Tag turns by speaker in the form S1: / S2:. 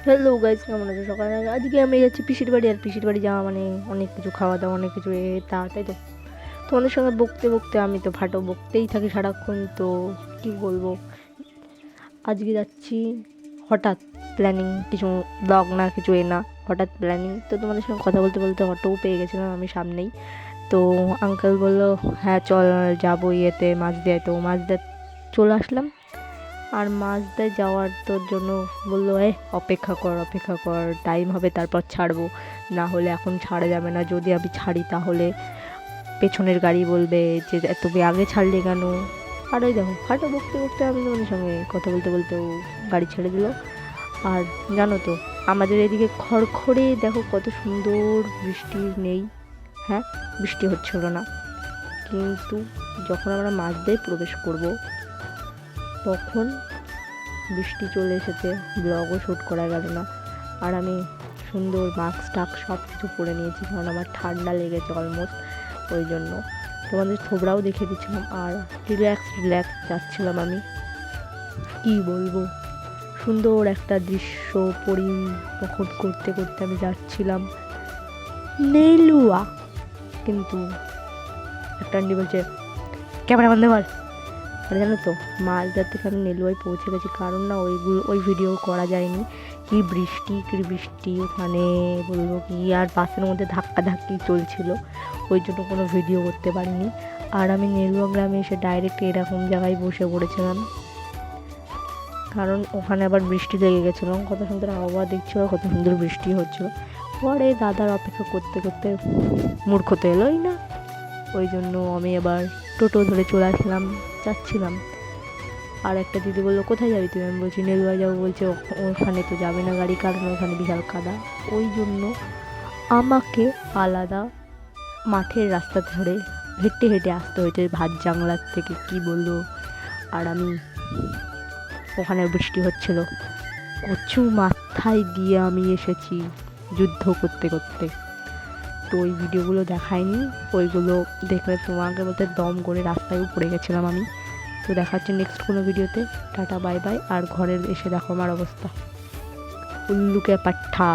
S1: Hello guys, কেমন আছো? সকালে আজকে আমি যাচ্ছি পিসির বাড়ি, আর পিসির বাড়ি যাওয়া মানে অনেক কিছু খাওয়া দাওয়া, অনেক কিছু তাই তো। তোমাদের সঙ্গে বকতে বকতে আমি তো ফাটো বকতেই থাকি সারাক্ষণ, তো কি বলবো। আজকে যাচ্ছি হঠাৎ, প্ল্যানিং কিছু, ব্লগ না কিছু না, হঠাৎ প্ল্যানিং। তো তোমাদের সঙ্গে কথা বলতে বলতে অটোও পেয়ে গেছিলাম আমি সামনেই। তো আঙ্কেল বললো হ্যাঁ চল যাবো ইয়েতে মাঝদিয়ায়, তো মাঝদিয়া চলে আসলাম। আর মাঝদায় যাওয়ার তোর জন্য বললো অপেক্ষা কর অপেক্ষা কর, টাইম হবে তারপর ছাড়বো, না হলে এখন ছাড়া যাবে না, যদি আমি ছাড়ি তাহলে পেছনের গাড়ি বলবে যে তুমি আগে ছাড়লে কেন। আর ওই দেখো হাঁটা বকতে বকতে আমি তোমাদের সঙ্গে কথা বলতে বলতেও গাড়ি ছেড়ে দিল। আর জানো তো আমাদের এদিকে খড়খড়ে দেখো কত সুন্দর, বৃষ্টি নেই, হ্যাঁ বৃষ্টি হচ্ছিল না, কিন্তু যখন আমরা মাঝদায় প্রবেশ করব তখন বৃষ্টি চলে এসেছে, ব্লগও শ্যুট করা গেল না। আর আমি সুন্দর মাস্ক টাক সব কিছু পরে নিয়েছি, কারণ আমার ঠান্ডা লেগেছে অলমোস্ট, ওই জন্য তোমাদের থোবরাও দেখে দিচ্ছিলাম। আর রিল্যাক্স রিল্যাক্স যাচ্ছিলাম আমি, কি বলবো, সুন্দর একটা দৃশ্য পরিবহন করতে করতে আমি যাচ্ছিলাম নেলুয়া। কিন্তু একটা আন্টি বলছে ক্যামেরা বন্ধ কর। আর জানো তো মালদার থেকে আমি নেলুয়ায় পৌঁছে গেছি, কারণ না ওই ভিডিও করা যায়নি, কি বৃষ্টি ওখানে বলবো কি, আর বাসের মধ্যে ধাক্কা ধাক্কি চলছিল, ওই জন্য কোনো ভিডিও করতে পারিনি। আর আমি নেলুয়া গ্রামে এসে ডাইরেক্ট এরকম জায়গায় বসে পড়েছিলাম, কারণ ওখানে আবার বৃষ্টি লেগে গেছিলো, কত সুন্দর আবহাওয়া দেখছিলো, কত সুন্দর বৃষ্টি হচ্ছিলো। পরে দাদার অপেক্ষা করতে করতে মূর্খ তো এলোই না, ওই জন্য আমি আবার টোটো ধরে চলে আসলাম, যাচ্ছিলাম। আর একটা দিদি বললো কোথায় যাবি তুমি, আমি বলছি নেলুয়া যাবো, বলছে ওখানে তো যাবে না গাড়ি, কারণ ওখানে বিশাল কাদা, ওই জন্য আমাকে আলাদা মাঠের রাস্তা ধরে হেঁটে হেঁটে আসতে হয়েছে ভাত জাংলার থেকে, কি বললো। আর আমি ওখানে বৃষ্টি হচ্ছিল, কচু মাথায় দিয়ে আমি এসেছি যুদ্ধ করতে করতে। তো ওই ভিডিওগুলো দেখায়নি, ওইগুলো দেখলে তোমাকে বলতে দম করে রাস্তায়ও পড়ে গেছিলাম আমি। তো দেখা হচ্ছে নেক্সট কোনো ভিডিওতে, টাটা বাই বাই। আর ঘরে এসে দেখো আমার অবস্থা, উল্লুকে পাঠা।